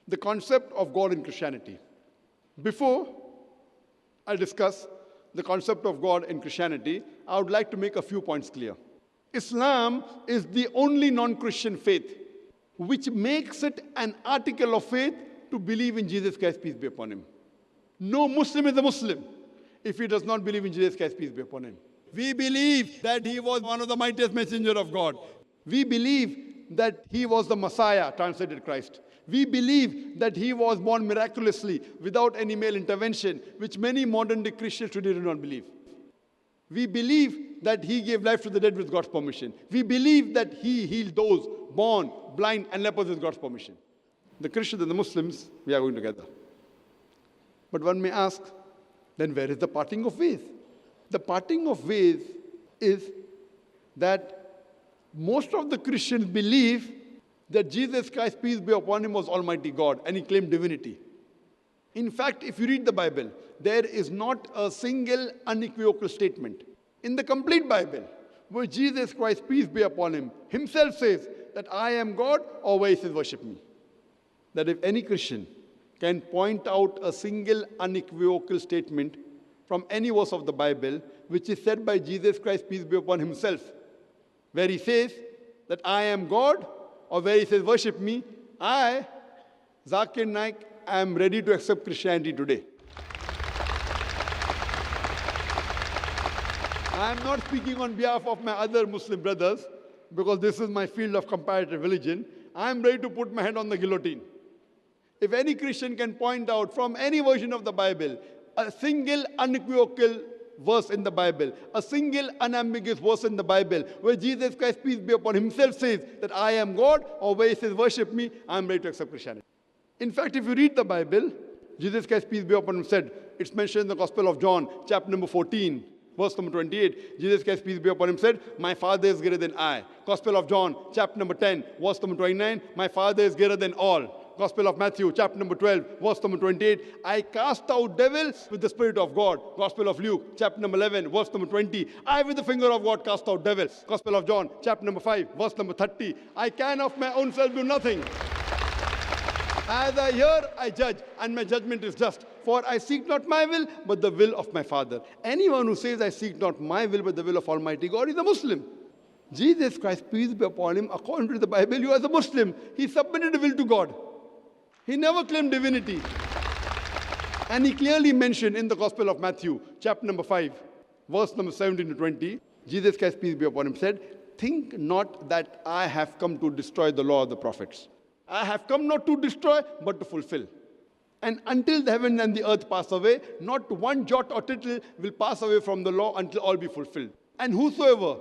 the concept of God in Christianity. Before I discuss the concept of God in Christianity, I would like to make a few points clear. Islam is the only non-Christian faith which makes it an article of faith to believe in Jesus Christ, peace be upon him. No Muslim is a Muslim if he does not believe in Jesus Christ, peace be upon him. We believe that he was one of the mightiest messengers of God. We believe that he was the Messiah, translated Christ. We believe that he was born miraculously without any male intervention, which many modern-day Christians today do not believe. We believe that he gave life to the dead with God's permission. We believe that he healed those born blind and lepers with God's permission. The Christians and the Muslims, we are going together. But one may ask, then where is the parting of ways? The parting of ways is that most of the Christians believe that Jesus Christ, peace be upon him, was Almighty God, and he claimed divinity. In fact, if you read the Bible, there is not a single unequivocal statement in the complete Bible where Jesus Christ, peace be upon him, himself says that I am God, or where he says worship me. That if any Christian can point out a single unequivocal statement from any verse of the Bible which is said by Jesus Christ, peace be upon himself, where he says that I am God, or where he says worship me, I, Zakir Naik, am ready to accept Christianity today. I am not speaking on behalf of my other Muslim brothers, because this is my field of comparative religion. I am ready to put my hand on the guillotine. If any Christian can point out from any version of the Bible a single unequivocal verse in the Bible, a single unambiguous verse in the Bible, where Jesus Christ, peace be upon himself, says that I am God, or where he says worship me, I am ready to accept Christianity. In fact, if you read the Bible, Jesus Christ, peace be upon him, said, it's mentioned in the Gospel of John, chapter number 14, verse number 28. Jesus Christ, peace be upon him, said, my Father is greater than I. Gospel of John, chapter number 10, verse number 29, my Father is greater than all. Gospel of Matthew, chapter number 12, verse number 28, I cast out devils with the Spirit of God. Gospel of Luke, chapter number 11, verse number 20, I with the finger of God cast out devils. Gospel of John, chapter number 5, verse number 30, I can of my own self do nothing. As I hear, I judge, and my judgment is just. For I seek not my will, but the will of my Father. Anyone who says, I seek not my will, but the will of Almighty God, is a Muslim. Jesus Christ, peace be upon him, according to the Bible, you as a Muslim, he submitted the will to God. He never claimed divinity. And he clearly mentioned in the Gospel of Matthew, chapter number 5, verse number 17 to 20, Jesus Christ, peace be upon him, said, think not that I have come to destroy the law of the prophets. I have come not to destroy, but to fulfill. And until the heaven and the earth pass away, not one jot or tittle will pass away from the law until all be fulfilled. And whosoever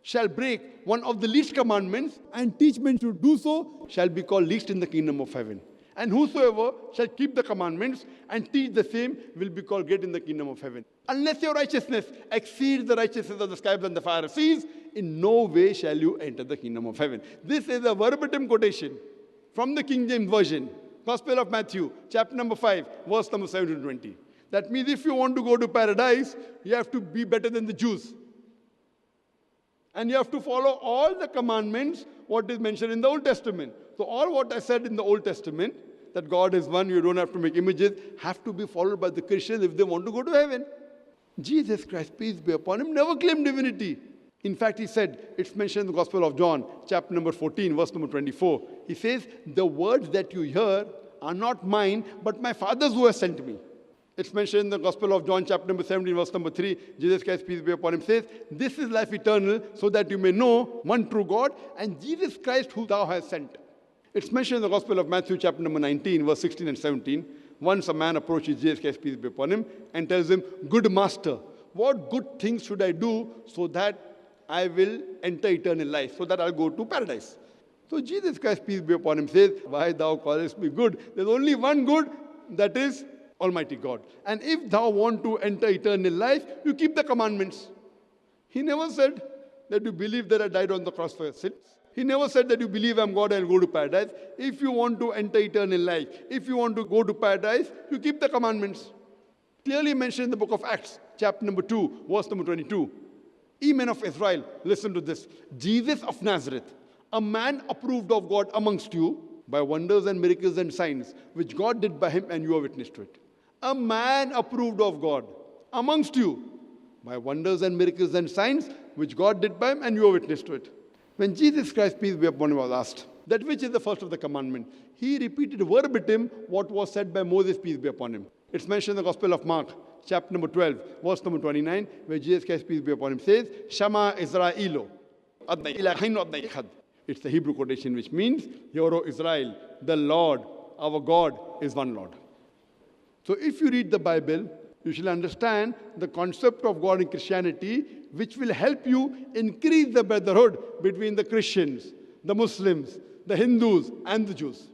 shall break one of the least commandments and teach men to do so shall be called least in the kingdom of heaven. And whosoever shall keep the commandments and teach the same will be called great in the kingdom of heaven. Unless your righteousness exceeds the righteousness of the scribes and the Pharisees, in no way shall you enter the kingdom of heaven. This is a verbatim quotation from the King James Version, Gospel of Matthew, chapter number 5, verse number 17 to 20. That means if you want to go to paradise, you have to be better than the Jews. And you have to follow all the commandments, what is mentioned in the Old Testament. So all what I said in the Old Testament, that God is one, you don't have to make images, have to be followed by the Christians if they want to go to heaven. Jesus Christ, peace be upon him, never claimed divinity. In fact, he said, it's mentioned in the Gospel of John, chapter number 14, verse number 24. He says, the words that you hear are not mine, but my Father's who has sent me. It's mentioned in the Gospel of John, chapter number 17, verse number 3. Jesus Christ, peace be upon him, says, this is life eternal, so that you may know one true God and Jesus Christ who thou hast sent. It's mentioned in the Gospel of Matthew, chapter number 19, verse 16 and 17. Once a man approaches Jesus Christ, peace be upon him, and tells him, good master, what good things should I do so that I will enter eternal life, so that I'll go to paradise? So Jesus Christ, peace be upon him, says, why thou callest me good? There's only one good, that is Almighty God. And if thou want to enter eternal life, you keep the commandments. He never said that you believe that I died on the cross for your sins. He never said that you believe I'm God and go to paradise. If you want to enter eternal life, if you want to go to paradise, you keep the commandments. Clearly mentioned in the book of Acts, chapter number 2, verse number 22. Ye men of Israel, listen to this. Jesus of Nazareth, a man approved of God amongst you, by wonders and miracles and signs, which God did by him, and you are witness to it. A man approved of God amongst you, by wonders and miracles and signs, which God did by him, and you are witness to it. When Jesus Christ, peace be upon him, was asked, that which is the first of the commandment, he repeated verbatim what was said by Moses, peace be upon him. It's mentioned in the Gospel of Mark, chapter number 12, verse number 29, where Jesus Christ, peace be upon him, says, Shama Israelo, Adnai ilahainu adnai echad. It's the Hebrew quotation, which means, Hear, O Israel, the Lord, our God, is one Lord. So if you read the Bible, you shall understand the concept of God in Christianity, which will help you increase the brotherhood between the Christians, the Muslims, the Hindus, and the Jews.